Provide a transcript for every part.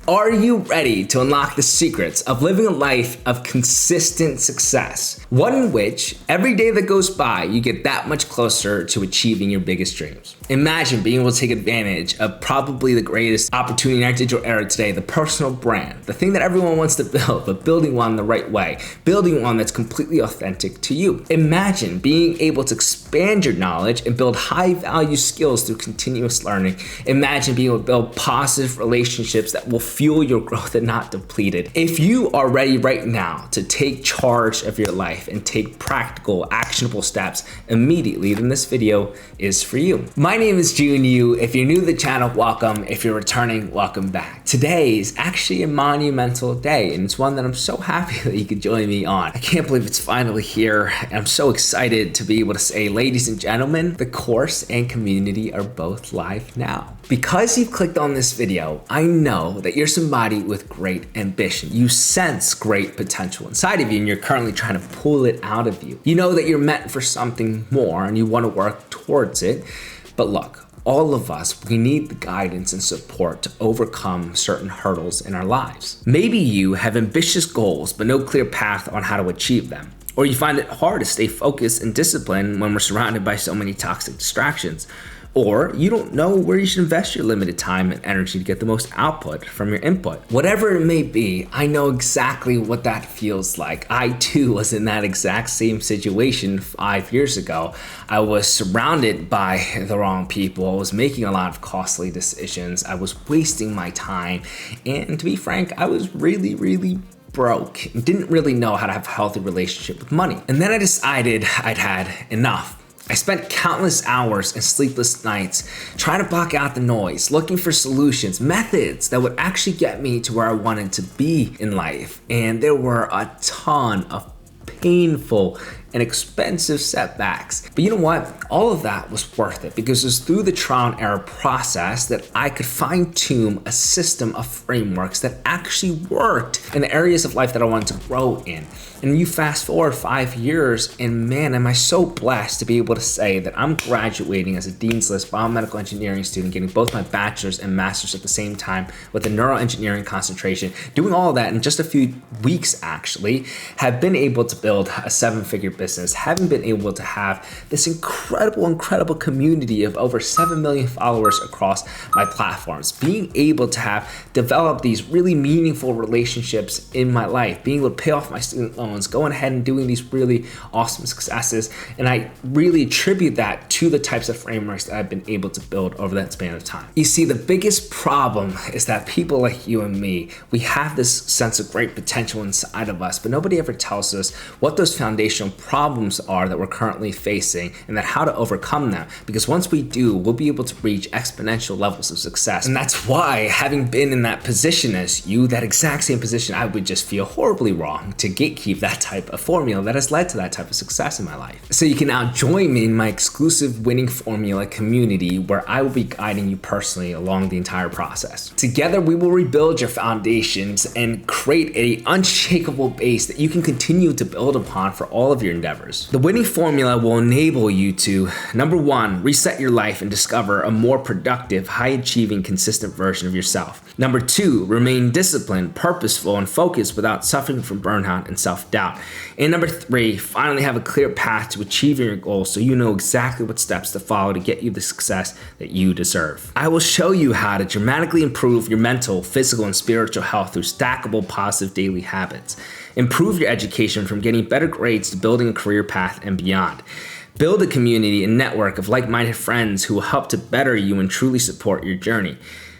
Are you ready to unlock the secrets of living a life of consistent success? One in which every day that goes by, you get that much closer to achieving your biggest dreams. Imagine being able to take advantage of probably the greatest opportunity in our digital era today, the personal brand, the thing that everyone wants to build, but building one the right way, building one that's completely authentic to you. Imagine being able to expand your knowledge and build high value skills through continuous learning. Imagine being able to build positive relationships that will fuel your growth and not deplete it. If you are ready right now to take charge of your life and take practical, actionable steps immediately, then this video is for you. My name is Jun Yu. If you're new to the channel, welcome. If you're returning, welcome back. Today is actually a monumental day, and it's one that I'm so happy that you could join me on. I can't believe it's finally here, and I'm so excited to be able to say, ladies and gentlemen, the course and community are both live now. Because you've clicked on this video, I know that you're somebody with great ambition. You sense great potential inside of you, and you're currently trying to pull it out of you. You know that you're meant for something more, and you want to work towards it. But look, all of us, we need the guidance and support to overcome certain hurdles in our lives. Maybe you have ambitious goals, but no clear path on how to achieve them. Or you find it hard to stay focused and disciplined when we're surrounded by so many toxic distractions. Or you don't know where you should invest your limited time and energy to get the most output from your input. Whatever it may be, I know exactly what that feels like. I too was in that exact same situation 5 years ago. I was surrounded by the wrong people. I was making a lot of costly decisions. I was wasting my time. And to be frank, I was really broke and didn't really know how to have a healthy relationship with money. And then I decided I'd had enough. I spent countless hours and sleepless nights trying to block out the noise, looking for solutions, methods that would actually get me to where I wanted to be in life. And there were a ton of painful and expensive setbacks. But you know what? All of that was worth it, because it was through the trial and error process that I could fine tune a system of frameworks that actually worked in the areas of life that I wanted to grow in. And you fast forward 5 years, and man, am I so blessed to be able to say that I'm graduating as a Dean's List biomedical engineering student, getting both my bachelor's and master's at the same time with a neuroengineering concentration. Doing all of that in just a few weeks, actually, have been able to build a 7-figure business, having been able to have this incredible community of over 7 million followers across my platforms, being able to have developed these really meaningful relationships in my life, being able to pay off my student loans, going ahead and doing these really awesome successes. And I really attribute that to the types of frameworks that I've been able to build over that span of time. You see, the biggest problem is that people like you and me, we have this sense of great potential inside of us, but nobody ever tells us what those foundational problems are that we're currently facing, and that how to overcome them. Because once we do, we'll be able to reach exponential levels of success. And that's why, having been in that position as you, that exact same position, I would just feel horribly wrong to gatekeep that type of formula that has led to that type of success in my life. So you can now join me in my exclusive winning formula community, where I will be guiding you personally along the entire process. Together, we will rebuild your foundations and create an unshakable base that you can continue to build upon for all of your endeavors. The winning formula will enable you to, number one, reset your life and discover a more productive, high-achieving, consistent version of yourself. Number two, remain disciplined, purposeful, and focused without suffering from burnout and self-doubt. And number three, finally have a clear path to achieving your goals, so you know exactly what steps to follow to get you the success that you deserve. I will show you how to dramatically improve your mental, physical, and spiritual health through stackable positive daily habits. Improve your education from getting better grades to building a career path and beyond. Build a community and network of like-minded friends who will help to better you and truly support your journey.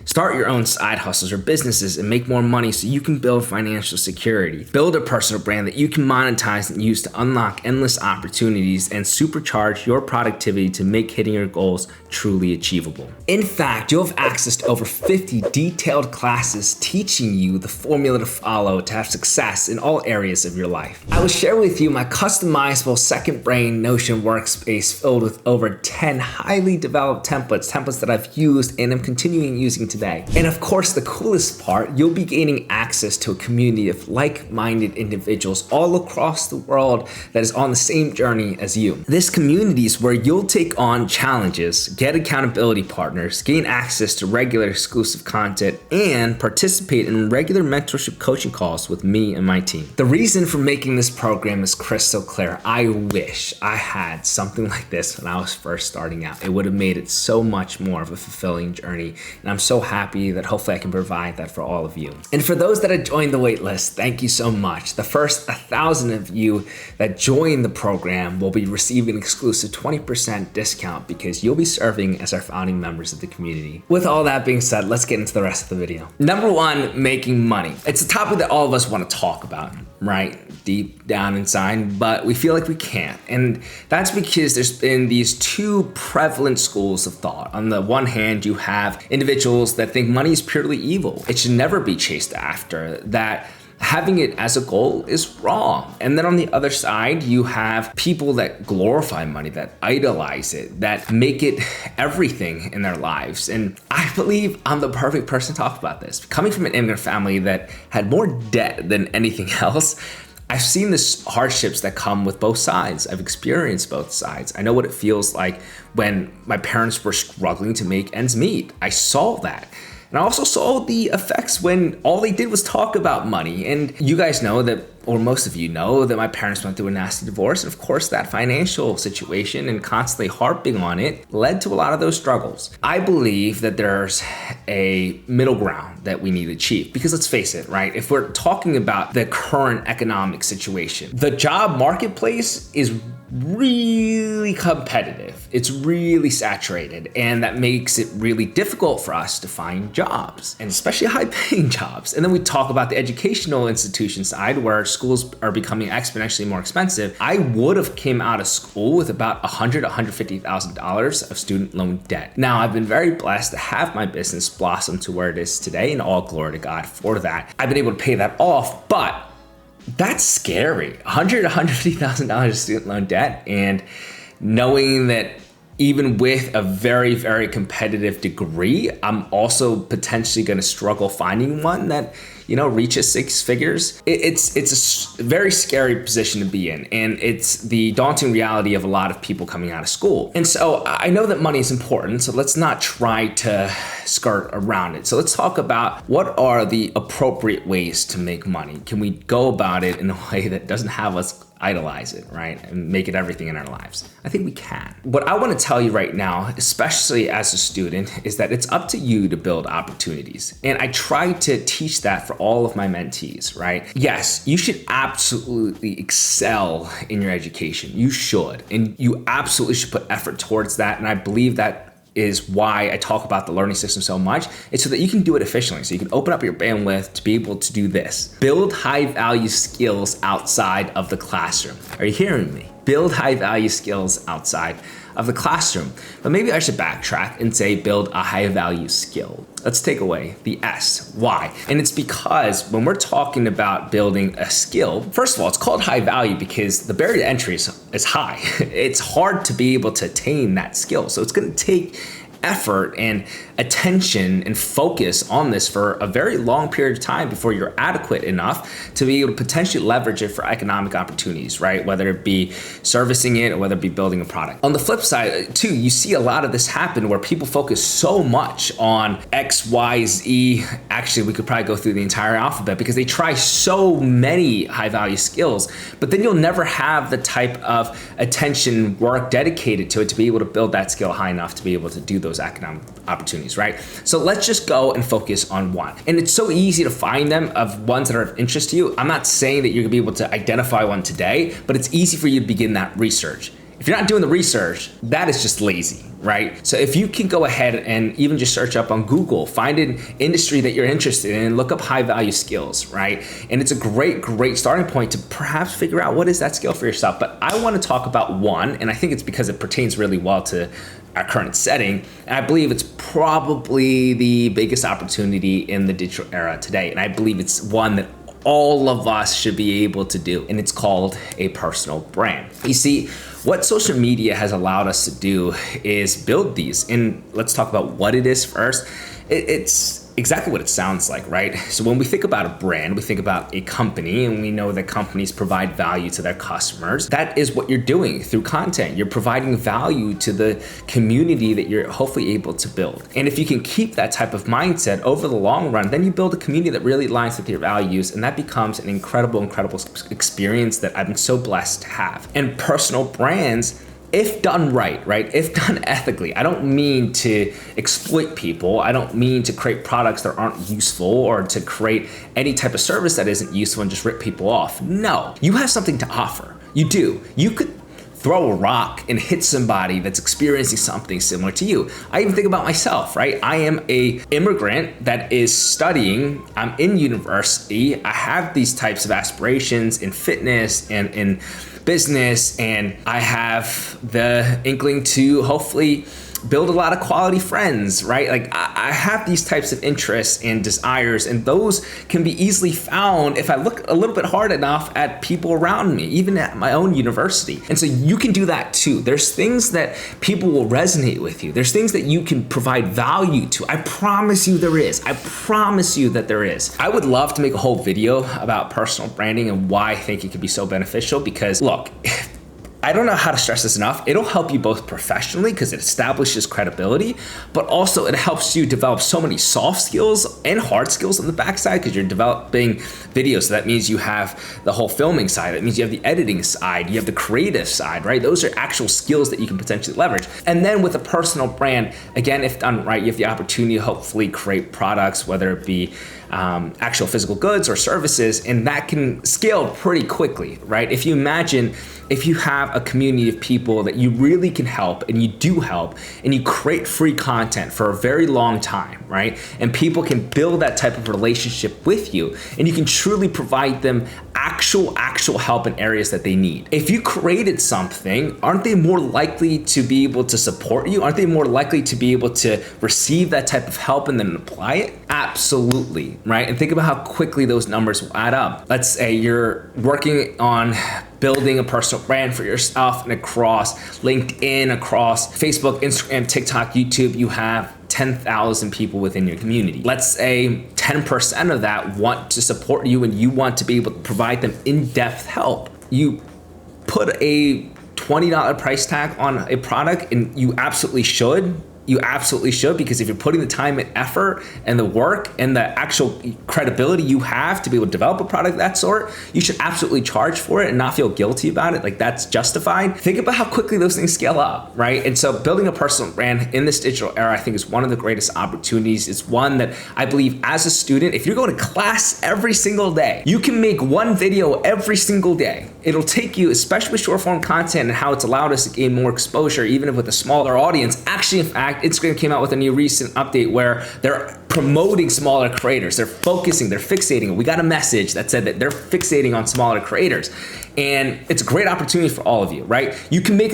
Start your own side hustles or businesses and make more money so you can build financial security. Build a personal brand that you can monetize and use to unlock endless opportunities and supercharge your productivity to make hitting your goals truly achievable. In fact, you'll have access to over 50 detailed classes teaching you the formula to follow to have success in all areas of your life. I will share with you my customizable second brain Notion workspace filled with over 10 highly developed templates that I've used and am continuing using today. And of course, the coolest part, you'll be gaining access to a community of like-minded individuals all across the world that is on the same journey as you. This community is where you'll take on challenges, get accountability partners, gain access to regular exclusive content, and participate in regular mentorship coaching calls with me and my team. The reason for making this program is crystal clear. I wish I had something like this when I was first starting out. It would have made it so much more of a fulfilling journey, and I'm so happy that hopefully I can provide that for all of you. And for those that have joined the waitlist, thank you so much. The first 1,000 of you that join the program will be receiving an exclusive 20% discount because you'll be serving as our founding members of the community. With all that being said, let's get into the rest of the video. Number one, making money. It's a topic that all of us want to talk about, right? Deep down inside, but we feel like we can't. And that's because there's been these two prevalent schools of thought. On the one hand, you have individuals that think money is purely evil. It should never be chased after, that having it as a goal is wrong. And then on the other side, you have people that glorify money, that idolize it, that make it everything in their lives. And I believe I'm the perfect person to talk about this. Coming from an immigrant family that had more debt than anything else, I've seen the hardships that come with both sides. I've experienced both sides. I know what it feels like when my parents were struggling to make ends meet. I saw that. And I also saw the effects when all they did was talk about money. And you guys know that, or most of you know, that my parents went through a nasty divorce. And of course, that financial situation and constantly harping on it led to a lot of those struggles. I believe that there's a middle ground that we need to achieve. Because let's face it, right? If we're talking about the current economic situation, the job marketplace is really competitive. It's really saturated, and that makes it really difficult for us to find jobs, and especially high-paying jobs. And then we talk about the educational institution side, where schools are becoming exponentially more expensive. I would have came out of school with about $150,000 of student loan debt. Now, I've been very blessed to have my business blossom to where it is today, and all glory to God for that. I've been able to pay that off, but that's scary. $150,000 of student loan debt, and knowing that even with a very, very competitive degree, I'm also potentially going to struggle finding one that, reaches six figures. It's a very scary position to be in, and it's the daunting reality of a lot of people coming out of school. And so I know that money is important, so let's not try to skirt around it. So let's talk about what are the appropriate ways to make money. Can we go about it in a way that doesn't have us idolize it, right? And make it everything in our lives? I think we can. What I want to tell you right now, especially as a student, is that it's up to you to build opportunities. And I try to teach that for all of my mentees, right? Yes, you should absolutely excel in your education. You should. And you absolutely should put effort towards that. And I believe that is why I talk about the learning system so much. It's so that you can do it efficiently. So you can open up your bandwidth to be able to do this. Build high value skills outside of the classroom. Are you hearing me? Build high value skills outside of the classroom. But maybe I should backtrack and say build a high value skill. Let's take away the S. Why? And it's because when we're talking about building a skill, first of all, it's called high value because the barrier to entry is high. It's hard to be able to attain that skill. So it's going to take effort and attention and focus on this for a very long period of time before you're adequate enough to be able to potentially leverage it for economic opportunities, right? Whether it be servicing it or whether it be building a product. On the flip side, too, you see a lot of this happen where people focus so much on X, Y, Z. Actually, we could probably go through the entire alphabet because they try so many high value skills, but then you'll never have the type of attention, work dedicated to it to be able to build that skill high enough to be able to do those economic opportunities, right? So let's just go and focus on one. And it's so easy to find them of ones that are of interest to you. I'm not saying that you're gonna be able to identify one today, but it's easy for you to begin that research. If you're not doing the research, that is just lazy, right? So if you can go ahead and even just search up on Google, find an industry that you're interested in and look up high value skills, right? And it's a great starting point to perhaps figure out what is that skill for yourself. But I wanna talk about one, and I think it's because it pertains really well to our current setting. And I believe it's probably the biggest opportunity in the digital era today. And I believe it's one that all of us should be able to do. And it's called a personal brand. You see, what social media has allowed us to do is build these. And let's talk about what it is first. It's exactly what it sounds like, right? So when we think about a brand, we think about a company, and we know that companies provide value to their customers. That is what you're doing through content. You're providing value to the community that you're hopefully able to build. And if you can keep that type of mindset over the long run, then you build a community that really aligns with your values, and that becomes an incredible experience that I've been so blessed to have. And personal brands, if done right, if done ethically, I don't mean to exploit people. I don't mean to create products that aren't useful or to create any type of service that isn't useful and just rip people off. No, you have something to offer. You do. You could throw a rock and hit somebody that's experiencing something similar to you. I even think about myself, right? I am a immigrant that is studying. I'm in university. I have these types of aspirations in fitness and in business, and I have the inkling to hopefully build a lot of quality friends, right? Like I have these types of interests and desires, and those can be easily found if I look a little bit hard enough at people around me, even at my own university. And so you can do that too. There's things that people will resonate with you. There's things that you can provide value to. I promise you there is. I promise you that there is. I would love to make a whole video about personal branding and why I think it can be so beneficial, because look, I don't know how to stress this enough. It'll help you both professionally because it establishes credibility, but also it helps you develop so many soft skills and hard skills on the backside because you're developing videos. So that means you have the whole filming side. That means you have the editing side. You have the creative side, right? Those are actual skills that you can potentially leverage. And then with a personal brand, again, if done right, you have the opportunity to hopefully create products, whether it be actual physical goods or services, and that can scale pretty quickly, right? If you imagine if you have a community of people that you really can help, and you do help, and you create free content for a very long time, right? And people can build that type of relationship with you, and you can truly provide them actual help in areas that they need. If you created something, aren't they more likely to be able to support you? Aren't they more likely to be able to receive that type of help and then apply it? Absolutely, right? And think about how quickly those numbers will add up. Let's say you're working on building a personal brand for yourself, and across LinkedIn, across Facebook, Instagram, TikTok, YouTube, you have 10,000 people within your community. Let's say 10% of that want to support you, and you want to be able to provide them in-depth help. You put a $20 price tag on a product, and you absolutely should. You absolutely should, because if you're putting the time and effort and the work and the actual credibility you have to be able to develop a product of that sort, you should absolutely charge for it and not feel guilty about it. Like, that's justified. Think about how quickly those things scale up, right? And so building a personal brand in this digital era, I think, is one of the greatest opportunities. It's one that I believe as a student, if you're going to class every single day, you can make one video every single day. It'll take you, especially with short form content and how it's allowed us to gain more exposure, even if with a smaller audience. Actually, in fact, Instagram came out with a new recent update where they're promoting smaller creators. They're focusing, they're fixating. We got a message that said that they're fixating on smaller creators. And it's a great opportunity for all of you, right? You can make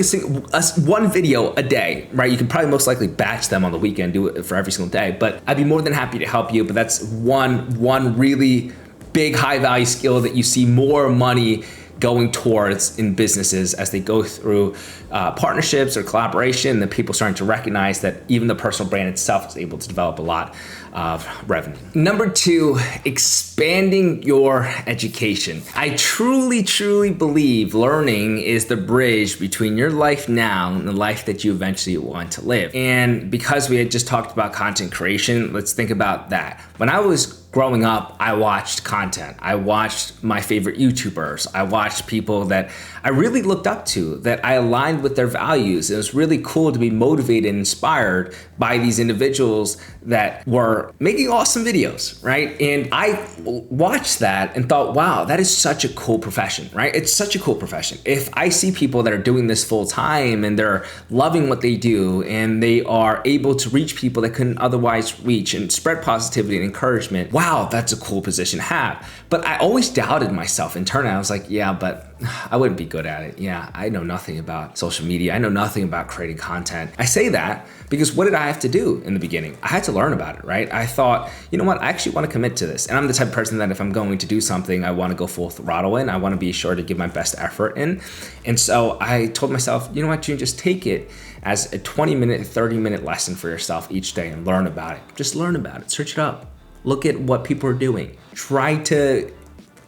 one video a day, right? You can probably most likely batch them on the weekend, do it for every single day, but I'd be more than happy to help you. But that's one really big high value skill that you see more money going towards in businesses as they go through partnerships or collaboration, that people starting to recognize that even the personal brand itself is able to develop a lot of revenue. Number 2, expanding your education. I truly believe learning is the bridge between your life now and the life that you eventually want to live. And because we had just talked about content creation, let's think about that. When I was growing up, I watched content. I watched my favorite YouTubers. I watched people that I really looked up to, that I aligned with their values. It was really cool to be motivated and inspired by these individuals that were making awesome videos, right? And I watched that and thought, wow, that is such a cool profession, right? It's such a cool profession. If I see people that are doing this full time and they're loving what they do and they are able to reach people that couldn't otherwise reach and spread positivity and encouragement, wow, wow, that's a cool position to have. But I always doubted myself internally. I was like, yeah, but I wouldn't be good at it. Yeah, I know nothing about social media. I know nothing about creating content. I say that because what did I have to do in the beginning? I had to learn about it, right? I thought, you know what, I actually want to commit to this. And I'm the type of person that if I'm going to do something, I want to go full throttle in. I want to be sure to give my best effort in. And so I told myself, you know what, June, just take it as a 20-minute, 30-minute lesson for yourself each day and learn about it. Just learn about it, search it up. Look at what people are doing. Try to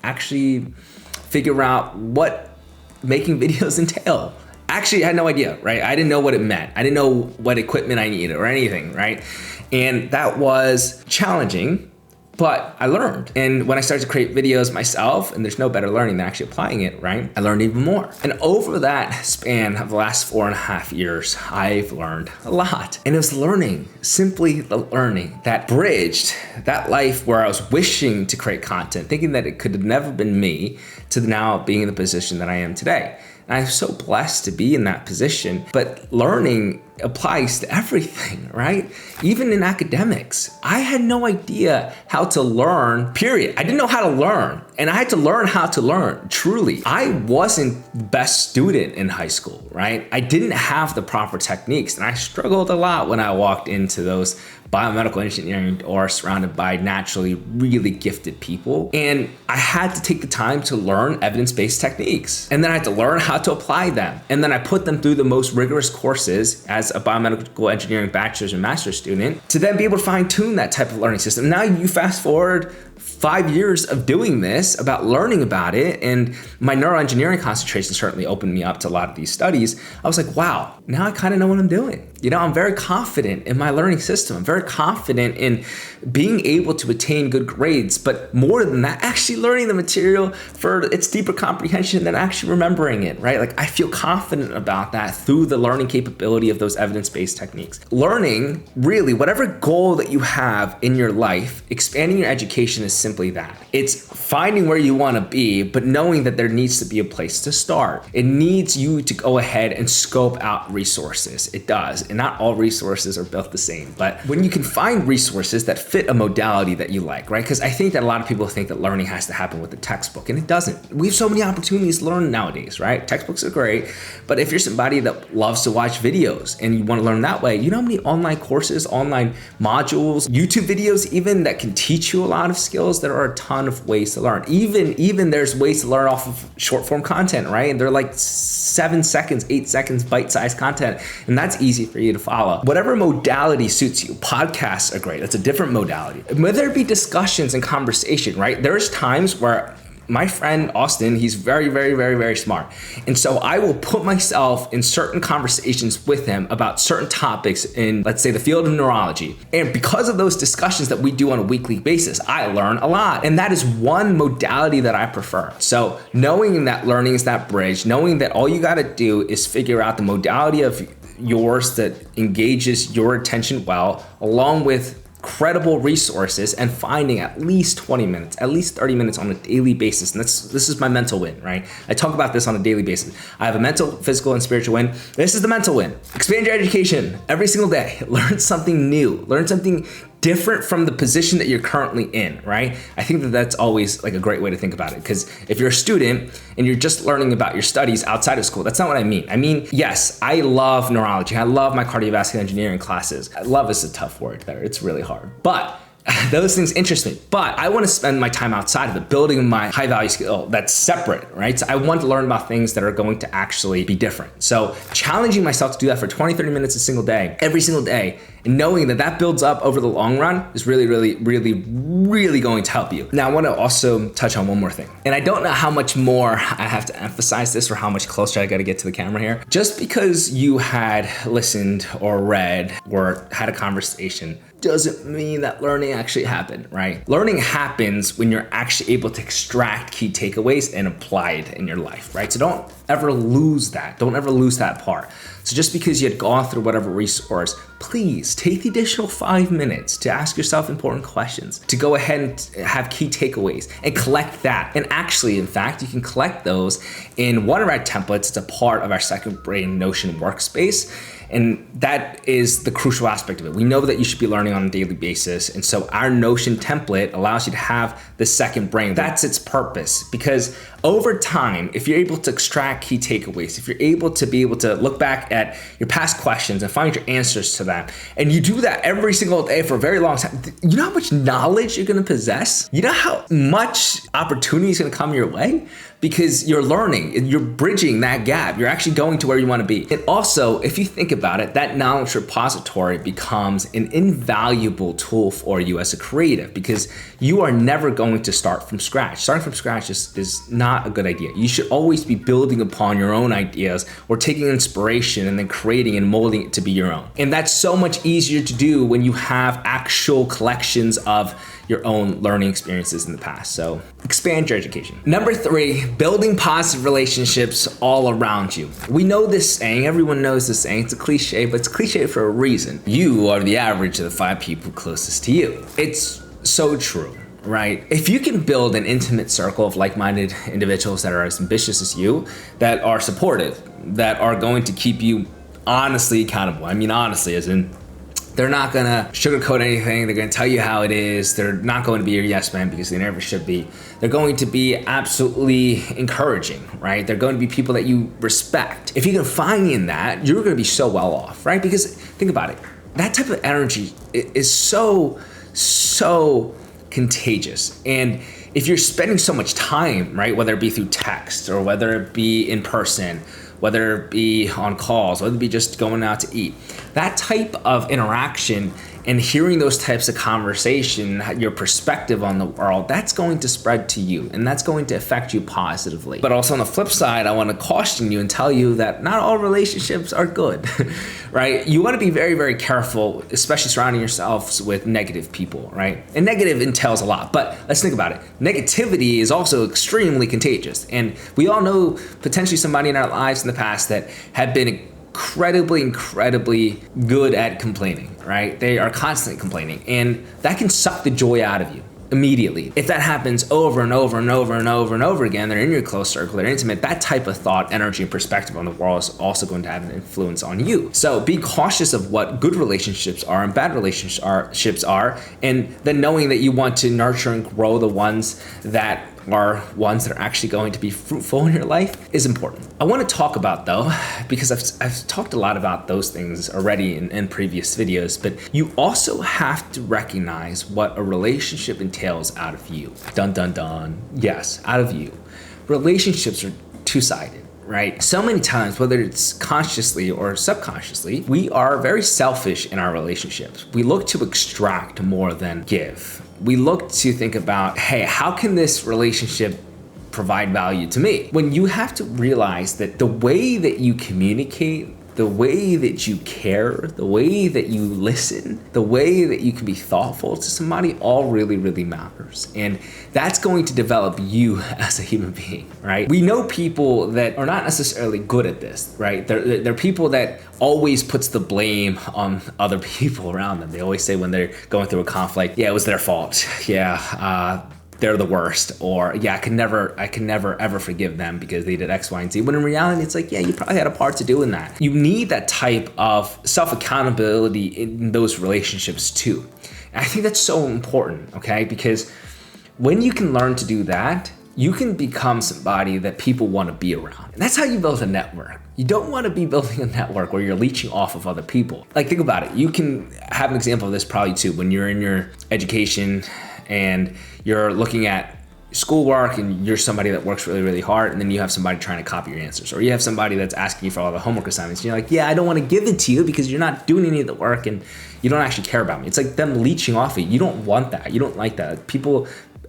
actually figure out what making videos entail. Actually, I had no idea, right? I didn't know what it meant. I didn't know what equipment I needed or anything, right? And that was challenging, but I learned. And when I started to create videos myself, and there's no better learning than actually applying it, right? I learned even more. And over that span of the last 4.5 years, I've learned a lot. And it was learning, simply the learning that bridged that life where I was wishing to create content, thinking that it could have never been me, to now being in the position that I am today. And I'm so blessed to be in that position, but learning applies to everything, right? Even in academics, I had no idea how to learn, period. I didn't know how to learn, and I had to learn how to learn, truly. I wasn't the best student in high school, right? I didn't have the proper techniques, and I struggled a lot when I walked into those biomedical engineering or surrounded by naturally really gifted people. And I had to take the time to learn evidence-based techniques. And then I had to learn how to apply them. And then I put them through the most rigorous courses as a biomedical engineering bachelor's and master's student to then be able to fine tune that type of learning system. Now you fast forward 5 years of doing this, about learning about it, and my neuroengineering concentration certainly opened me up to a lot of these studies. I was like, wow, now I kind of know what I'm doing. You know, I'm very confident in my learning system. I'm very confident in being able to attain good grades, but more than that, actually learning the material for its deeper comprehension than actually remembering it, right? Like I feel confident about that through the learning capability of those evidence-based techniques. Learning, really, whatever goal that you have in your life, expanding your education is simply that. It's finding where you want to be, but knowing that there needs to be a place to start. It needs you to go ahead and scope out resources. It does. And not all resources are built the same. But when you can find resources that fit a modality that you like, right? Because I think that a lot of people think that learning has to happen with a textbook, and it doesn't. We have so many opportunities to learn nowadays, right? Textbooks are great, but if you're somebody that loves to watch videos and you want to learn that way, you know how many online courses, online modules, YouTube videos even that can teach you a lot of skills? There are a ton of ways to learn. Even there's ways to learn off of short form content, right? And they're like 7 seconds, 8 seconds, bite-sized content. And that's easy for you to follow. Whatever modality suits you. Podcasts are great. That's a different modality. Whether it be discussions and conversation, right? There's times where my friend Austin, he's very, very, very, very smart. And so I will put myself in certain conversations with him about certain topics in, let's say, the field of neurology. And because of those discussions that we do on a weekly basis, I learn a lot. And that is one modality that I prefer. So knowing that learning is that bridge, knowing that all you got to do is figure out the modality of yours that engages your attention well, along with credible resources, and finding at least 20 minutes, at least 30 minutes on a daily basis. And this is my mental win, right? I talk about this on a daily basis. I have a mental, physical, and spiritual win. This is the mental win. Expand your education every single day. Learn something new. Learn something different from the position that you're currently in, right? I think that that's always like a great way to think about it, because if you're a student and you're just learning about your studies outside of school, that's not what I mean. I mean, yes, I love neurology. I love my cardiovascular engineering classes. Love is a tough word there. It's really hard. But those things interest me, but I want to spend my time outside of it, building my high value skill that's separate, right? So I want to learn about things that are going to actually be different. So challenging myself to do that for 20, 30 minutes a single day, every single day, and knowing that that builds up over the long run is really, really, really, really going to help you. Now, I want to also touch on one more thing. And I don't know how much more I have to emphasize this or how much closer I got to get to the camera here. Just because you had listened or read or had a conversation doesn't mean that learning actually happened, right? Learning happens when you're actually able to extract key takeaways and apply it in your life, right? So don't ever lose that. Don't ever lose that part. So just because you had gone through whatever resource, please take the additional 5 minutes to ask yourself important questions, to go ahead and have key takeaways and collect that. And actually, in fact, you can collect those in one of our templates. It's a part of our Second Brain Notion workspace. And that is the crucial aspect of it. We know that you should be learning on a daily basis. And so our Notion template allows you to have the second brain. That's its purpose, because over time, if you're able to extract key takeaways, if you're able to look back at your past questions and find your answers to them, and you do that every single day for a very long time, you know how much knowledge you're gonna possess? You know how much opportunity is gonna come your way? Because you're learning and you're bridging that gap. You're actually going to where you want to be. And also, if you think about it, that knowledge repository becomes an invaluable tool for you as a creative, because you are never going to start from scratch. Starting from scratch is not a good idea. You should always be building upon your own ideas or taking inspiration and then creating and molding it to be your own. And that's so much easier to do when you have actual collections of your own learning experiences in the past. So expand your education. Number 3, building positive relationships all around you. We know this saying, everyone knows this saying, it's a cliche, but it's a cliche for a reason. You are the average of the 5 people closest to you. It's so true, right? If you can build an intimate circle of like-minded individuals that are as ambitious as you, that are supportive, that are going to keep you honestly accountable. I mean, honestly, as in, they're not gonna sugarcoat anything. They're gonna tell you how it is. They're not going to be your yes man, because they never should be. They're going to be absolutely encouraging, right? They're going to be people that you respect. If you can find that, you're gonna be so well off, right? Because think about it. That type of energy is so contagious. And if you're spending so much time, right, whether it be through text or whether it be in person, whether it be on calls, whether it be just going out to eat, that type of interaction and hearing those types of conversation, your perspective on the world, that's going to spread to you and that's going to affect you positively. But also on the flip side, I want to caution you and tell you that not all relationships are good, right? You want to be very, very careful, especially surrounding yourselves with negative people, right? And negative entails a lot, but let's think about it. Negativity is also extremely contagious. And we all know potentially somebody in our lives in the past that have been incredibly good at complaining, right? They are constantly complaining, and that can suck the joy out of you immediately. If that happens over and over again, they're in your close circle, they're intimate, that type of thought, energy, and perspective on the world is also going to have an influence on you. So be cautious of what good relationships are and bad relationships are, and then knowing that you want to nurture and grow the ones that are actually going to be fruitful in your life is important. I want to talk about, though, because I've talked a lot about those things already in previous videos, but you also have to recognize what a relationship entails out of you. Dun, dun, dun. Yes, out of you. Relationships are two-sided, right? So many times, whether it's consciously or subconsciously, we are very selfish in our relationships. We look to extract more than give. We look to think about, hey, how can this relationship provide value to me? When you have to realize that the way that you communicate, the way that you care, the way that you listen, the way that you can be thoughtful to somebody all really matters. And that's going to develop you as a human being, right? We know people that are not necessarily good at this, right? They're people that always puts the blame on other people around them. They always say when they're going through a conflict, yeah, it was their fault. Yeah, they're the worst, or yeah, I can never ever forgive them because they did X, Y, and Z. When in reality, it's like, yeah, you probably had a part to do in that. You need that type of self-accountability in those relationships too. And I think that's so important, okay? Because when you can learn to do that, you can become somebody that people want to be around. And that's how you build a network. You don't want to be building a network where you're leeching off of other people. Like, think about it. You can have an example of this probably too when you're in your education and you're looking at schoolwork and you're somebody that works really hard, and then you have somebody trying to copy your answers, or you have somebody that's asking you for all the homework assignments, and you're like, yeah, I don't want to give it to you because you're not doing any of the work and you don't actually care about me. It's like them leeching off of you. You don't want that. You don't like that. People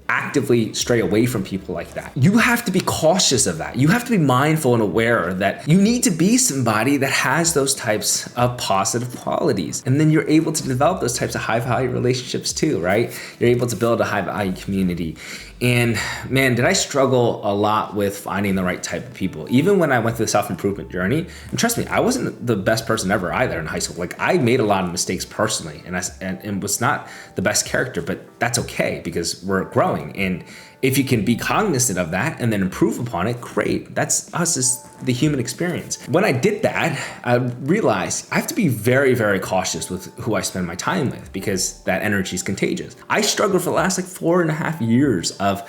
actively stray away from people like that. You have to be cautious of that. You have to be mindful and aware that you need to be somebody that has those types of positive qualities. And then you're able to develop those types of high value relationships too, right? You're able to build a high value community. And man, did I struggle a lot with finding the right type of people. Even when I went through the self-improvement journey, and trust me, I wasn't the best person ever either in high school. Like, I made a lot of mistakes personally and was not the best character, but that's okay because we're growing. And If you can be cognizant of that and then improve upon it, great. That's us as the human experience. When I did that, I realized I have to be very, very cautious with who I spend my time with because that energy is contagious. I struggled for the last 4.5 years of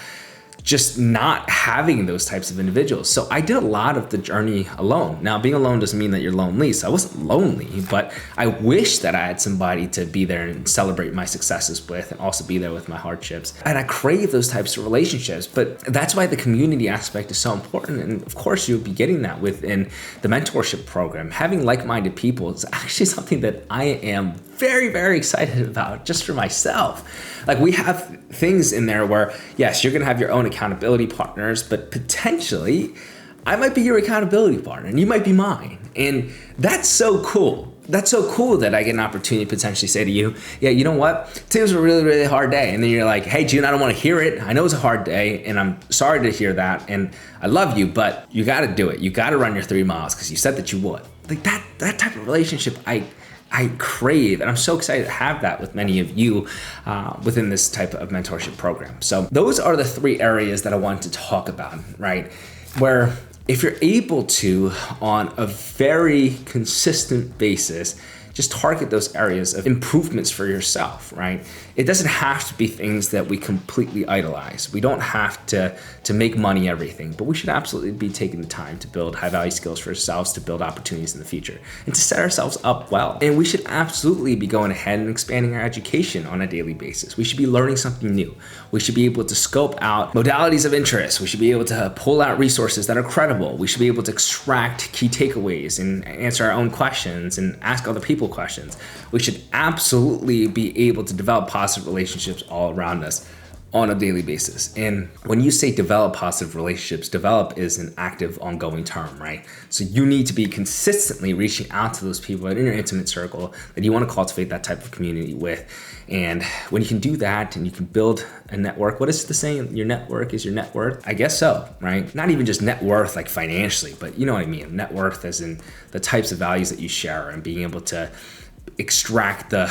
just not having those types of individuals. So I did a lot of the journey alone. Now, being alone doesn't mean that you're lonely. So I wasn't lonely, but I wish that I had somebody to be there and celebrate my successes with and also be there with my hardships. And I crave those types of relationships, but that's why the community aspect is so important. And of course, you'll be getting that within the mentorship program. Having like-minded people is actually something that I am very, very excited about just for myself. We have things in there where, yes, you're gonna have your own accountability partners, but potentially I might be your accountability partner and you might be mine. And that's so cool. That's so cool that I get an opportunity to potentially say to you, yeah, you know what? Today was a really, really hard day. And then you're like, hey, June, I don't want to hear it. I know it's a hard day and I'm sorry to hear that. And I love you, but you got to do it. You got to run your 3 miles because you said that you would. That type of relationship, I crave, and I'm so excited to have that with many of you within this type of mentorship program. So those are the 3 areas that I wanted to talk about, right? Where if you're able to, on a very consistent basis, just target those areas of improvements for yourself, right? It doesn't have to be things that we completely idolize. We don't have to make money everything, but we should absolutely be taking the time to build high value skills for ourselves, to build opportunities in the future, and to set ourselves up well. And we should absolutely be going ahead and expanding our education on a daily basis. We should be learning something new. We should be able to scope out modalities of interest. We should be able to pull out resources that are credible. We should be able to extract key takeaways and answer our own questions and ask other people questions. We should absolutely be able to develop positive relationships all around us on a daily basis. And when you say develop positive relationships, develop is an active, ongoing term, right? So you need to be consistently reaching out to those people in your intimate circle that you want to cultivate that type of community with. And when you can do that and you can build a network, what is the saying? Your network is your net worth? I guess so, right? Not even just net worth like financially, but you know what I mean? Net worth as in the types of values that you share and being able to extract the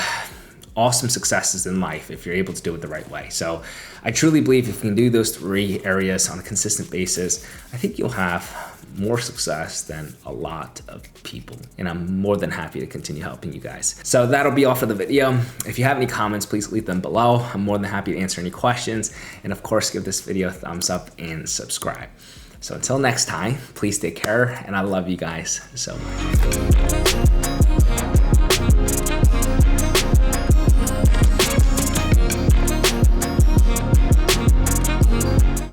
awesome successes in life if you're able to do it the right way. So I truly believe if you can do those 3 areas on a consistent basis, I think you'll have more success than a lot of people. And I'm more than happy to continue helping you guys. So that'll be all for the video. If you have any comments, please leave them below. I'm more than happy to answer any questions. And of course, give this video a thumbs up and subscribe. So until next time, please take care. And I love you guys so much.